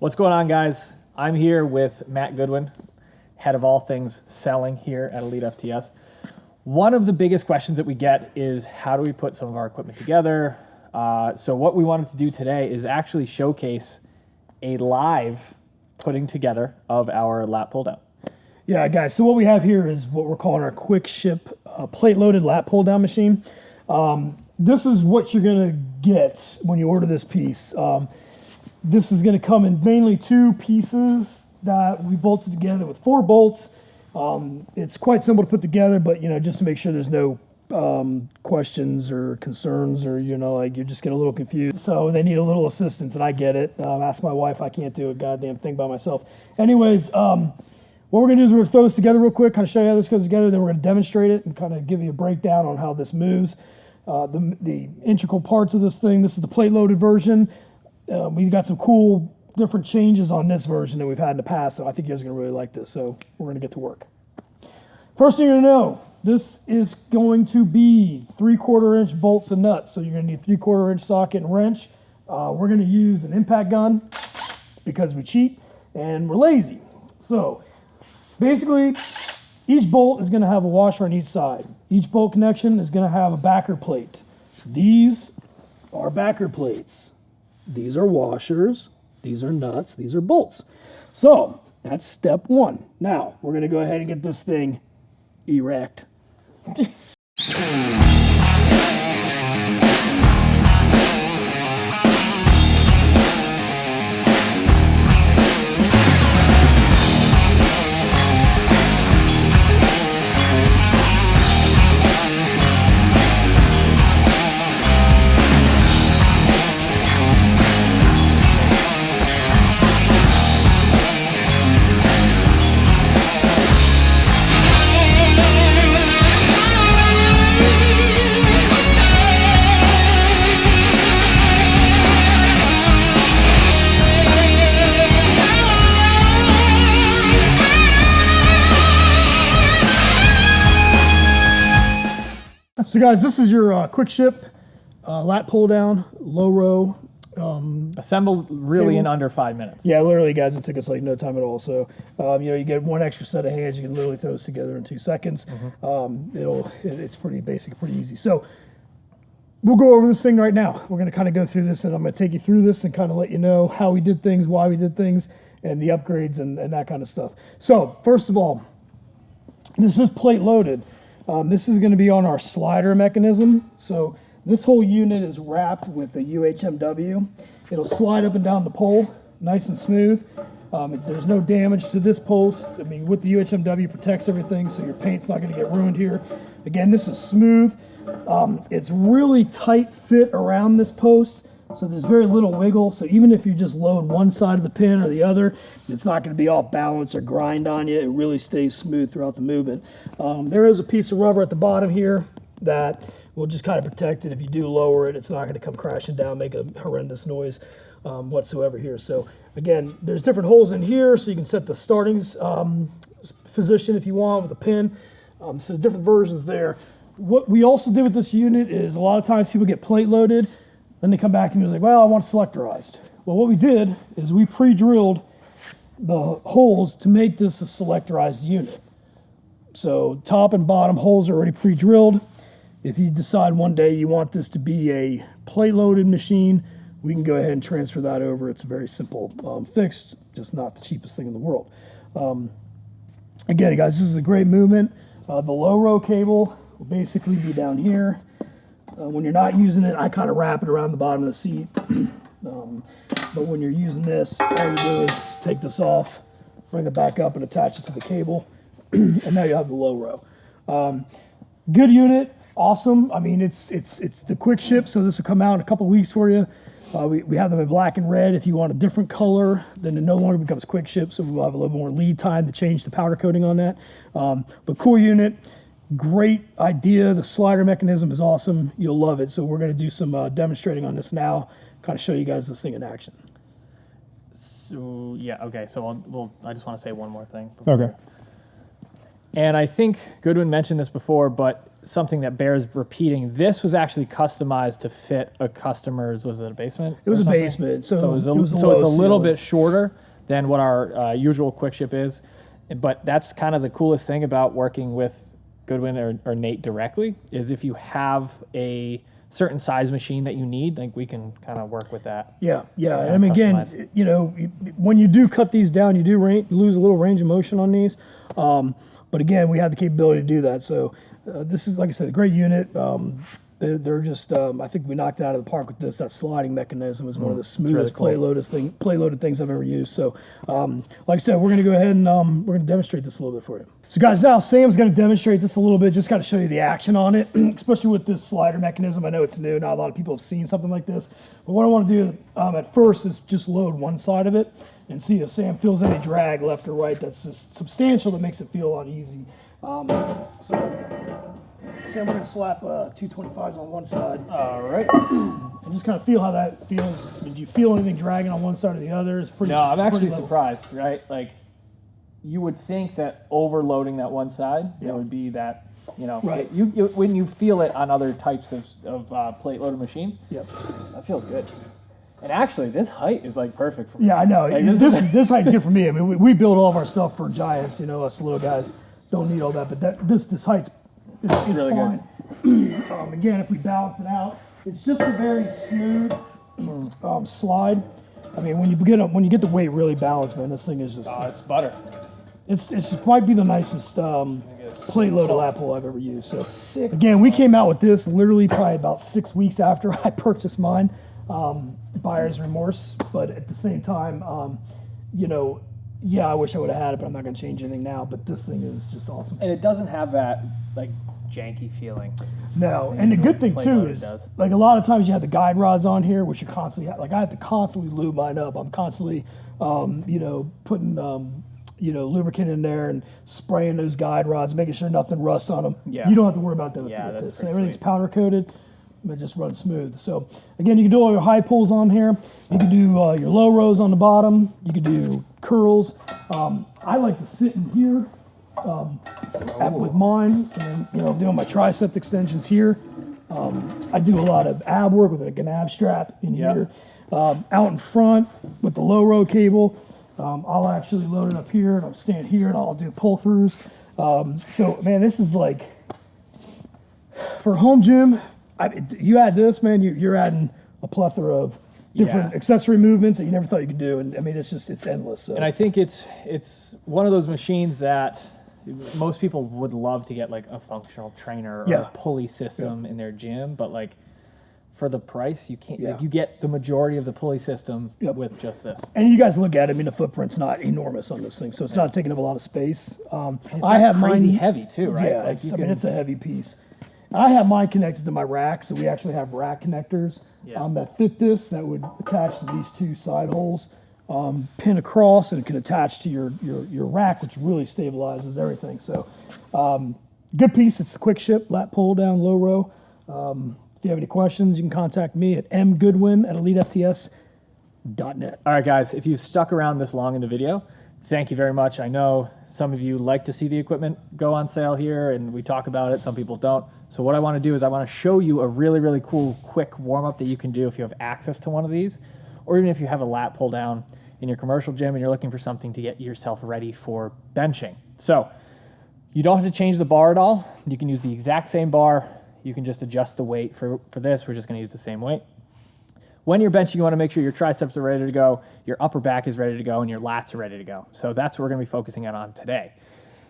What's going on, guys? I'm here with Matt Goodwin, head of all things selling here at elitefts. One of the biggest questions that we get is how do we put some of our equipment together? So what we wanted to do today is actually showcase a live putting together of our lat pull down. Yeah, guys, so what we have here is what we're calling our quick ship plate-loaded lat pull-down machine. This is what you're going to get when you order this piece. This is going to come in mainly two pieces that we bolted together with 4 bolts. It's quite simple to put together, but, just to make sure there's no questions or concerns or, like you just get a little confused. So they need a little assistance, and I get it. Ask my wife, I can't do a goddamn thing by myself. Anyways, what we're going to do is we're going to throw this together real quick, kind of show you how this goes together, then we're going to demonstrate it and kind of give you a breakdown on how this moves. The integral parts of this thing, this is the plate-loaded version. We've got some cool different changes on this version than we've had in the past, so I think you guys are going to really like this, so we're going to get to work. First thing you're going to know, this is going to be 3/4 inch bolts and nuts, so you're going to need 3/4 inch socket and wrench. We're going to use an impact gun because we cheat and we're lazy. So basically, each bolt is going to have a washer on each side. Each bolt connection is going to have a backer plate. These are backer plates. These are washers. These are nuts. These are bolts. So that's step one. Now we're going to go ahead and get this thing erect. So guys, this is your quick ship lat pull down, low row. Assembled really in under 5 minutes. Yeah, literally, guys, it took us like no time at all. So, you get one extra set of hands. You can literally throw this together in 2 seconds. It's pretty basic, pretty easy. So we'll go over this thing right now. We're going to kind of go through this, and I'm going to take you through this and kind of let you know how we did things, why we did things, and the upgrades and that kind of stuff. So first of all, this is plate loaded. This is going to be on our slider mechanism. So this whole unit is wrapped with a UHMW. It'll slide up and down the pole, nice and smooth. There's no damage to this post. I mean, with the UHMW, protects everything, so your paint's not going to get ruined here. Again, this is smooth. It's really tight fit around this post, so there's very little wiggle. So even if you just load one side of the pin or the other, it's not going to be off balance or grind on you. It really stays smooth throughout the movement. There is a piece of rubber at the bottom here that will just kind of protect it. If you do lower it, it's not going to come crashing down, make a horrendous noise whatsoever here. So again, there's different holes in here, so you can set the starting position if you want with a pin. So different versions there. What we also did with this unit is a lot of times people get plate loaded, then they come back to me and was like, well, I want it selectorized. Well, what we did is we pre-drilled the holes to make this a selectorized unit. So top and bottom holes are already pre-drilled. If you decide one day you want this to be a plate-loaded machine, we can go ahead and transfer that over. It's a very simple fix, just not the cheapest thing in the world. Again, guys, this is a great movement. The low-row cable will basically be down here. When you're not using it, I kind of wrap it around the bottom of the seat. But when you're using this, all you do is take this off, bring it back up, and attach it to the cable. And now you have the low row. Good unit, awesome. I mean, it's the quick ship, so this will come out in a couple of weeks for you. We have them in black and red. If you want a different color, then it no longer becomes quick ship, so we'll have a little more lead time to change the powder coating on that. But cool unit, great idea. The slider mechanism is awesome. You'll love it. So we're going to do some demonstrating on this now, kind of show you guys this thing in action. So yeah, okay. So I just want to say one more thing. Okay. And I think Goodwin mentioned this before, but something that bears repeating, this was actually customized to fit a customer's, was it a basement? It was a basement, so it's a low little ceiling. bit shorter than what our usual quick ship is. But that's kind of the coolest thing about working with Goodwin or Nate directly, is if you have a certain size machine that you need, like we can kind of work with that. Yeah. I mean, again, you know, when you do cut these down, you do lose a little range of motion on these. But again, we have the capability to do that. So this is, like I said, a great unit. They're just, I think we knocked it out of the park with this. That sliding mechanism is one of the smoothest really cool. play-loaded things I've ever used. So, like I said, we're going to go ahead and we're going to demonstrate this a little bit for you. So, guys, now Sam's going to demonstrate this a little bit, just kind of show you the action on it, especially with this slider mechanism. I know it's new. Not a lot of people have seen something like this. But what I want to do at first is just load one side of it and see if Sam feels any drag left or right that's just substantial that makes it feel uneasy. Sam, we're going to slap 225s on one side. All right. And just kind of feel how that feels. Did you feel anything dragging on one side or the other? It's pretty. No, I'm actually level. surprised, right? Like, you would think that overloading that one side, there would be that, you know, Right. you when you feel it on other types of plate loaded machines, Yep. that feels good. And actually, this height is like perfect for me. Yeah, I know. Like, this height's good for me. I mean, we build all of our stuff for giants. You know, us little guys don't need all that. But this height's it's really fine. Again, if we balance it out, it's just a very smooth slide. I mean, when you get the weight really balanced, man, this thing is just it's butter. It's just might be the nicest plate loaded lap pull I've ever used. So again, we came out with this literally probably about 6 weeks after I purchased mine. Buyer's remorse, but at the same time, you know, yeah, I wish I would have had it, but I'm not going to change anything now. But this thing is just awesome. And it doesn't have that like janky feeling. No, and the good thing too is, like, a lot of times you have the guide rods on here, which you constantly like. I have to constantly lube mine up. I'm constantly, you know, putting you know, lubricant in there and spraying those guide rods, making sure nothing rusts on them. Yeah. You don't have to worry about that with Yeah, that's this. pretty Everything's sweet. powder coated. It just runs smooth. So again, you can do all your high pulls on here. You can do your low rows on the bottom. You can do curls. I like to sit in here with mine, and you know, doing my tricep extensions here. I do a lot of ab work with like an ab strap in here. Out in front with the low row cable, I'll actually load it up here, and I'll stand here, and I'll do pull throughs. So man, this is like for home gym. You add this, man, you're adding a plethora of different accessory movements that you never thought you could do, and I mean, it's endless. So. And I think it's one of those machines that most people would love to get like a functional trainer or a pulley system in their gym, but like for the price, you can't. Like, you get the majority of the pulley system with just this. And you guys look at it. I mean, the footprint's not enormous on this thing, so it's not taking up a lot of space. I have crazy heavy too, right? Yeah, like I mean, it's a heavy piece. I have mine connected to my rack, so we actually have rack connectors that fit this, that would attach to these two side holes, pin across, and it can attach to your rack, which really stabilizes everything. So good piece. It's the quick ship, lat pull down, low row. If you have any questions, you can contact me at mgoodwin@elitefts.net. All right, guys, if you stuck around this long in the video, thank you very much. I know some of you like to see the equipment go on sale here, and we talk about it. Some people don't. So what I want to do is I want to show you a really, really cool quick warm-up that you can do if you have access to one of these, or even if you have a lat pull down in your commercial gym and you're looking for something to get yourself ready for benching. So you don't have to change the bar at all. You can use the exact same bar. You can just adjust the weight. For this, we're just going to use the same weight. When you're benching, you want to make sure your triceps are ready to go, your upper back is ready to go, and your lats are ready to go. So that's what we're going to be focusing on today.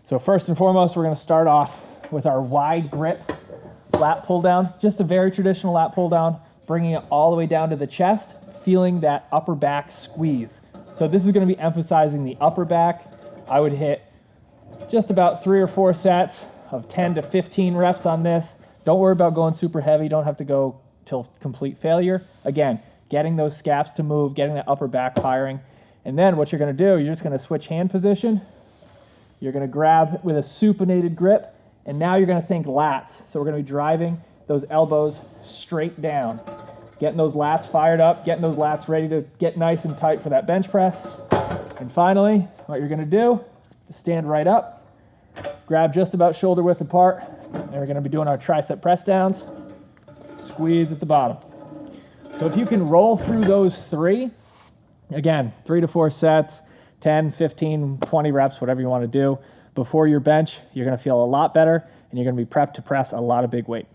So first and foremost, we're going to start off with our wide grip lat pull down, just a very traditional lat pull down, bringing it all the way down to the chest, feeling that upper back squeeze. So this is going to be emphasizing the upper back. I would hit just about 3 or 4 sets of 10 to 15 reps on this. Don't worry about going super heavy. Don't have to go till complete failure. Again, getting those scaps to move, getting that upper back firing. And then what you're going to do, you're just going to switch hand position. You're going to grab with a supinated grip, and now you're going to think lats. So we're going to be driving those elbows straight down, getting those lats fired up, getting those lats ready to get nice and tight for that bench press. And finally, what you're going to do is stand right up, grab just about shoulder width apart, and we're going to be doing our tricep press downs. Squeeze at the bottom. So if you can roll through those 3, again, 3 to 4 sets, 10, 15, 20 reps, whatever you want to do, before your bench, you're going to feel a lot better, and you're going to be prepped to press a lot of big weight.